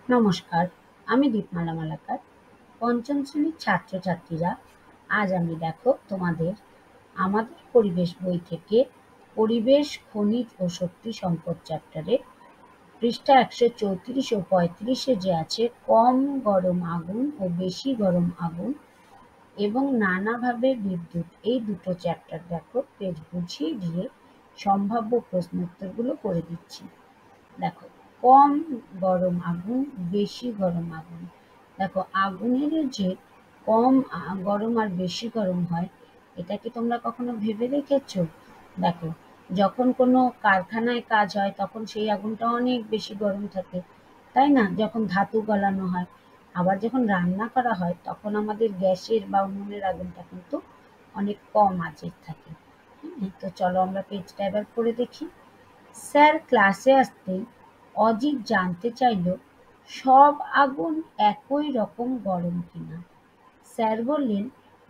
নমস্কার, আমি দীপমালা মালাকার। পঞ্চম শ্রেণীর ছাত্রছাত্রীরা, আজ আমি তোমাদের আমাদের পরিবেশ বই থেকে পরিবেশ, খনিজ ও শক্তি সম্পদ চ্যাপ্টারে পৃষ্ঠা ১৩৪ ও ৩৫-এ যে আছে কম গরম আগুন ও বেশি গরম আগুন এবং নানাভাবে বিদ্যুৎ, এই দুটো চ্যাপ্টার পেজ বুঝিয়ে দিয়ে সম্ভাব্য প্রশ্নোত্তরগুলো করে দিচ্ছি। দেখো, কম গরম আগুন, বেশি গরম আগুন। দেখো, আগুনের যে কম গরম আর বেশি গরম হয়, এটা কি তোমরা কখনো ভেবে দেখেছো? দেখো, যখন কোনো কারখানায় কাজ হয় তখন সেই আগুনটা অনেক বেশি গরম থাকে, তাই না? যখন ধাতু গলানো হয়। আবার যখন রান্না করা হয় তখন আমাদের গ্যাসের বা উনুনের আগুনটা কিন্তু অনেক কম আঁচের থাকে। তো চলো আমরা পেজটা এবার পড়ে দেখি। স্যার ক্লাসে আসতেই অজিত জানতে চাইল সব আগুন একই রকম গরম কিনা। স্যার বললেন,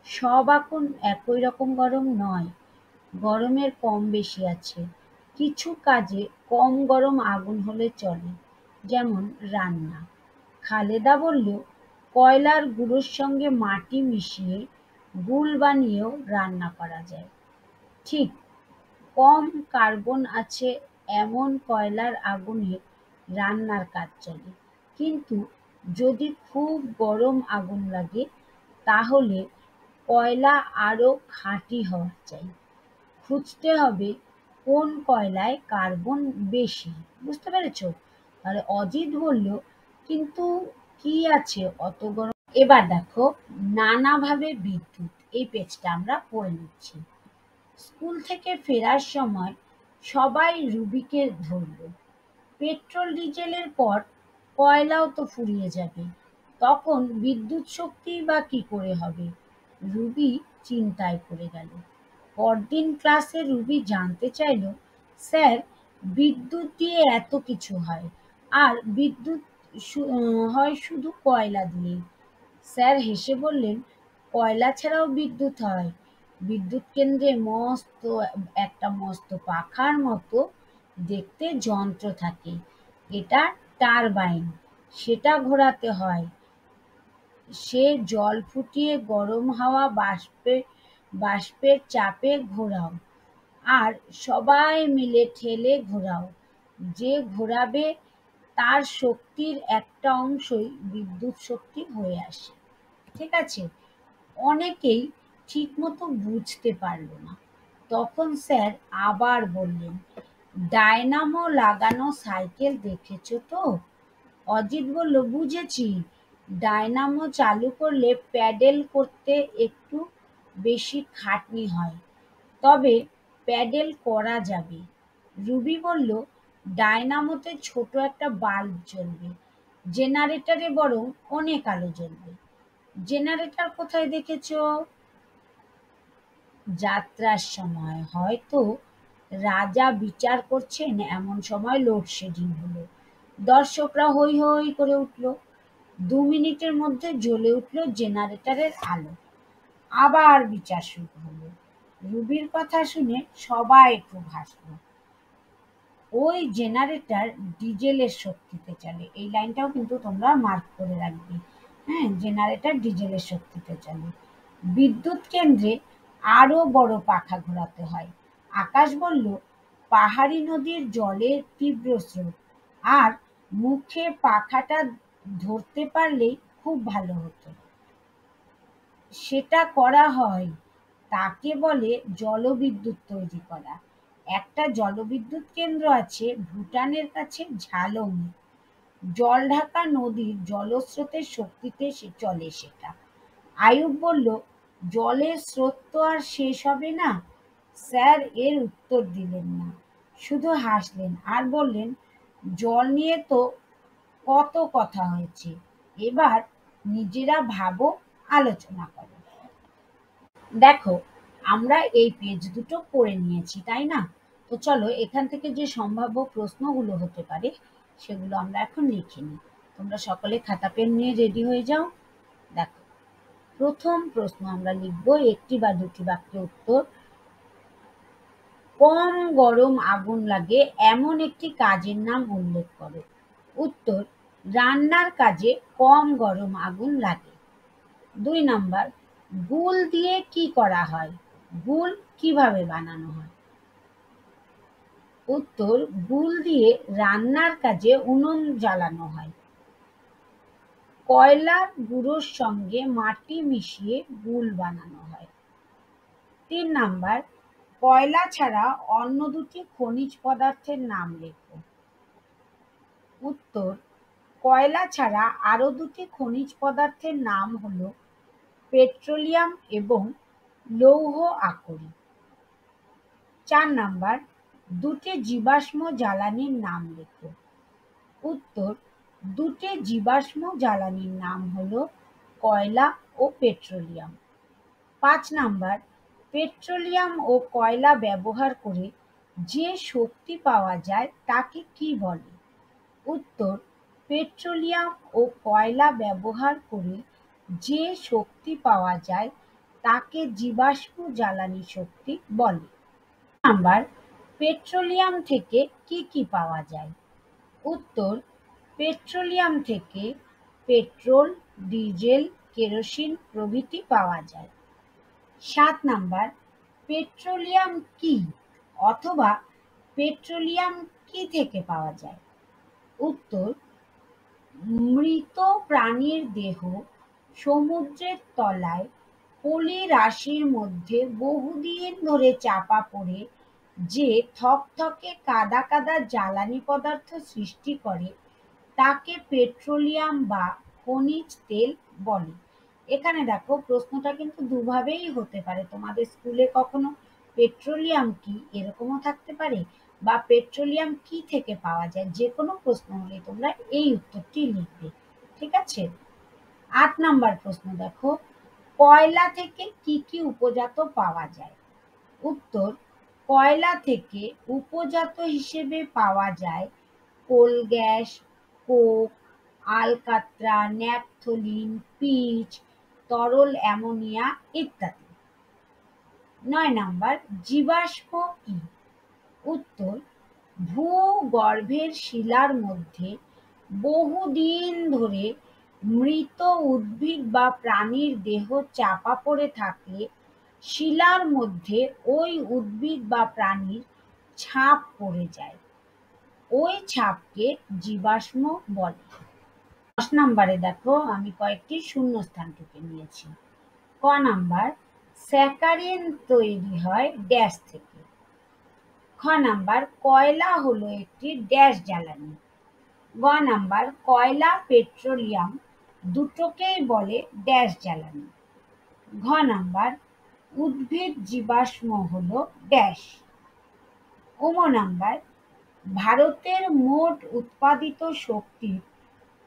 সব আগুন একই রকম গরম নয়, গরমের কম বেশি আছে। কিছু কাজে কম গরম আগুন হলে চলে, যেমন রান্না। খালেদা বলল, কয়লার গুঁড়োর সঙ্গে মাটি মিশিয়ে গুল বানিয়েও রান্না করা যায়। ঠিক, কম কার্বন আছে এমন কয়লার আগুনে রান্নার কাজ চলে, কিন্তু যদি খুব গরম আগুন লাগে তাহলে কয়লা আরো খাঁটি হওয়া চাই। খুঁজতে হবে কোন কয়লায় কার্বন বেশি। বুঝতে পেরেছো? তাহলে অজিত বলল, কিন্তু কি আছে অত গরম? এবার দেখো, নানাভাবে বিদ্যুৎ, এই পেজটা আমরা পড়ে নিচ্ছি। স্কুল থেকে ফেরার সময় সবাই রুবিকে ধরল। পেট্রোল ডিজেলের পর কয়লাও তো ফুরিয়ে যাবে, তখন বিদ্যুৎ শক্তি বা কি করে হবে? রুবি চিন্তায় পড়ে গেল। পরদিন ক্লাসে রুবি জানতে চাইল, স্যার, বিদ্যুৎ দিয়ে এত কিছু হয়, আর বিদ্যুৎ হয় শুধু কয়লা দিয়ে। স্যার হেসে বললেন, কয়লা ছাড়াও বিদ্যুৎ হয়। বিদ্যুৎ কেন্দ্রে মস্ত পাখার মতো দেখতে যন্ত্র থাকে, এটা টারবাইন। সেটা ঘোরাতে হয়। সে জল ফুটিয়ে গরম হাওয়া বাষ্পের চাপে ঘোরাও, আর সবাই মিলে ঠেলে ঘোরাও। যে ঘোরাবে তার শক্তির একটা অংশই বিদ্যুৎ শক্তি হয়ে আসে। ঠিক আছে? অনেকেই ঠিকমতো বুঝতে পারল না। তখন স্যার আবার বললেন, ডায়নামো লাগানো সাইকেল দেখেছো তো? অজিত বলল, বুঝেছি। ডায়নামো চালু করলে প্যাডেল করতে একটু বেশি খাটনি হয়, তবে প্যাডেল করা যাবে। রুবি বলল, ডায়নামোতে ছোট একটা বাল্ব জ্বলবে, জেনারেটরে বরং অনেক আলো জ্বলবে। জেনারেটর কোথায় দেখেছো? যাত্রার সময়। হয়তো রাজা বিচার করছেন এমন সময় লোডশেডিং হলো। দর্শকরা হৈ হৈ করে উঠল। ২ মিনিটের মধ্যে জ্বলে উঠল জেনারেটরের আলো। আবার বিচার শুরু হলো। রুবির কথা শুনে সবাই খুব হাসলো। ওই জেনারেটর ডিজেলের শক্তিতে চলে। এই লাইনটাও কিন্তু তোমরা মার্ক করে রাখবে। হ্যাঁ, জেনারেটর ডিজেলের শক্তিতে চলে। বিদ্যুৎ কেন্দ্রে আরো বড় পাখা ঘোরাতে হয়। আকাশ বলল, পাহাড়ি নদীর জলের তীব্র স্রোত, আর মুখে পাখাটা ধরতে পারলেই খুব ভালো হতো। সেটা করা হয়, তাকে বলে জলবিদ্যুৎ তৈরি করা। একটা জলবিদ্যুৎ কেন্দ্র আছে ভুটানের কাছে ঝালংয়ে। জলঢাকা নদীর জলস্রোতের শক্তিতে চলে সেটা। আয়ুব বলল, জলের স্রোত তো আর শেষ হবে না। স্যার এর উত্তর দিলেন না, শুধু হাসলেন আর বললেন, জল নিয়ে তো কত কথা হয়েছে, এবার নিজেরা ভাবো, আলোচনা করো। দেখো, আমরা এই পেজ দুটো পড়ে নিয়েছি, তাই না? তো চলো এখান থেকে যে সম্ভাব্য প্রশ্নগুলো হতে পারে সেগুলো আমরা এখন লিখে নিই। তোমরা সকলে খাতা পেন নিয়ে রেডি হয়ে যাও। দেখো, প্রথম প্রশ্ন আমরা লিখব, একটি বা দুটি বাক্যে উত্তর। কম গরম আগুন লাগে এমন একটি কাজের নাম উল্লেখ করো। উত্তর, রান্নার কাজে কম গরম আগুন লাগে। 2 নাম্বার, গুল দিয়ে কি করা হয়? গুল কিভাবে বানানো হয়? উত্তর, গুল দিয়ে রান্নার কাজে উনুন জ্বালানো হয়। কয়লার গুঁড়োর সঙ্গে মাটি মিশিয়ে গুল বানানো হয়। 3 নাম্বার, কয়লা ছাড়া অন্য দুটি খনিজ পদার্থের নাম লেখো। উত্তর, কয়লা ছাড়া আরো দুটি খনিজ পদার্থের নাম হলো পেট্রোলিয়াম এবং লৌহ আকরিক। 4 নাম্বার, দুটি জীবাশ্ম জ্বালানির নাম লেখো। উত্তর, দুটি জীবাশ্ম জ্বালানির নাম হলো কয়লা ও পেট্রোলিয়াম। 5 নাম্বার, পেট্রোলিয়াম ও কয়লা ব্যবহার করে যে শক্তি পাওয়া যায় তাকে কি বলে? উত্তর, পেট্রোলিয়াম ও কয়লা ব্যবহার করে যে শক্তি পাওয়া যায় তাকে জীবাশ্ম জ্বালানি শক্তি বলে। নাম্বার, পেট্রোলিয়াম থেকে কি কি পাওয়া যায়? উত্তর, পেট্রোলিয়াম থেকে পেট্রোল, ডিজেল, কেরোসিন প্রভৃতি পাওয়া যায়। 7 নাম্বার, পেট্রোলিয়াম কি অথবা পেট্রোলিয়াম কি থেকে পাওয়া যায়? উত্তর, মৃত প্রাণীর দেহ সমুদ্রের তলায় পলি রাশির মধ্যে বহুদিন ধরে চাপা পড়ে যে থকথকে কাদা কাদা জ্বালানি পদার্থ সৃষ্টি করে তাকে পেট্রোলিয়াম বা খনিজ তেল বলে। এখানে দেখো প্রশ্নটা কিন্তু দুভাবেই হতে পারে। তোমাদের স্কুলে কখনো পেট্রোলিয়াম কি এরকমও থাকতে পারে, বা পেট্রোলিয়াম কি থেকে পাওয়া যায়, যে কোনো প্রশ্ন হলে তোমরা এই উত্তরটি লিখবে। ঠিক আছে। 8 নাম্বার প্রশ্ন দেখো, কয়লা থেকে কি কি উপজাত পাওয়া যায়? উত্তর, কয়লা থেকে উপজাত হিসেবে পাওয়া যায় কোল গ্যাস, কোক, আলকাত্রা, ন্যাপথলিন, পিচ, তরল অ্যামোনিয়া ইত্যাদি। 9 নাম্বার, জীবাশ্ম কি? উত্তর, ভূগর্ভের শিলার মধ্যে বহুদিন ধরে মৃত উদ্ভিদ বা প্রাণীর দেহ চাপা পড়ে থাকলে শিলার মধ্যে ওই উদ্ভিদ বা প্রাণীর ছাপ পড়ে যায়, ওই ছাপকে জীবাশ্ম বলে। 10 নাম্বারে দেখো আমি কয়েকটি শূন্যস্থান টুকে নিয়েছি। ক নাম্বার, স্যাকারিন তৈরি হয় ড্যাশ থেকে। খ নাম্বার, কয়লা হলো একটি ড্যাশ জ্বালানি। গ নাম্বার, কয়লা পেট্রোলিয়াম দুটোকেই বলে ড্যাশ জ্বালানি। ঘ নাম্বার, উদ্ভিদ জীবাশ্ম হলো ড্যাশ। নাম্বার, ভারতের মোট উৎপাদিত শক্তির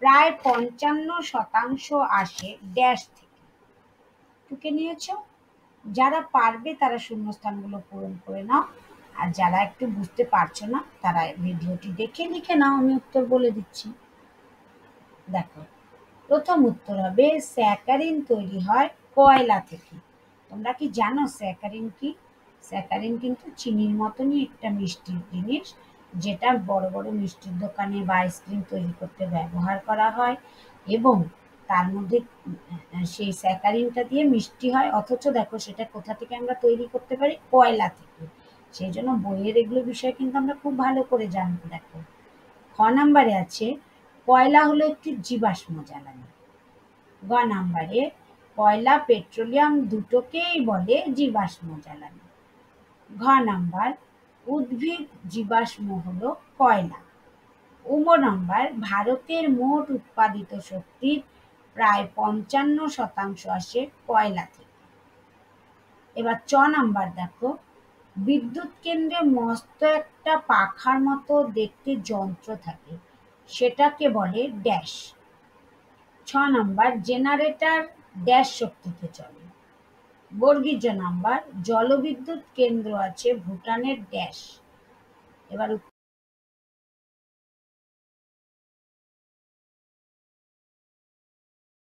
প্রায় ৫৫% আসে ড্যাশ থেকে। টুকে নিয়েছ? যারা পারবে তারা শূন্যস্থানগুলো পূরণ করে নাও, আর যারা একটু বুঝতে পারছো না তারা ভিডিওটি দেখে লিখে নাও, আমি উত্তর বলে দিচ্ছি। দেখো, প্রথম উত্তর হবে স্যাকারিন তৈরি হয় কয়লা থেকে। তোমরা কি জানো স্যাকারিন কি? স্যাকারিন কিন্তু চিনির মতনই একটা মিষ্টি জিনিস, যেটা বড় বড় মিষ্টির দোকানে বা আইসক্রিম তৈরি করতে ব্যবহার করা হয়, এবং তার মধ্যে সেই স্যাকারিনটা দিয়ে মিষ্টি হয়, অথচ দেখো সেটা কোথা থেকে আমরা তৈরি করতে পারি? কয়লা থেকে। সেই জন্য বইয়ের এগুলো বিষয় কিন্তু আমরা খুব ভালো করে জানবো। দেখো, খ নাম্বারে আছে কয়লা হলো একটি জীবাশ্ম জ্বালানি। গ নাম্বারে কয়লা পেট্রোলিয়াম দুটোকেই বলে জীবাশ্ম জ্বালানি। ঘ নাম্বার, উদ্ভিদ জীবাশ্ম হলো কয়লা। নাম্বার, ভারতের মোট উৎপাদিত শক্তির প্রায় ৫৫% আসে কয়লা থেকে। এবার চ নাম্বার দেখো, বিদ্যুৎ কেন্দ্রে মস্ত একটা পাখার মতো দেখতে যন্ত্র থাকে, সেটাকে বলে ড্যাশ। 6 নাম্বার, জেনারেটর ড্যাশ শক্তিতে চলে। বর্গীজ নাম্বার, জলবিদ্যুৎ কেন্দ্র আছে ভুটানের ড্যাশ। এবার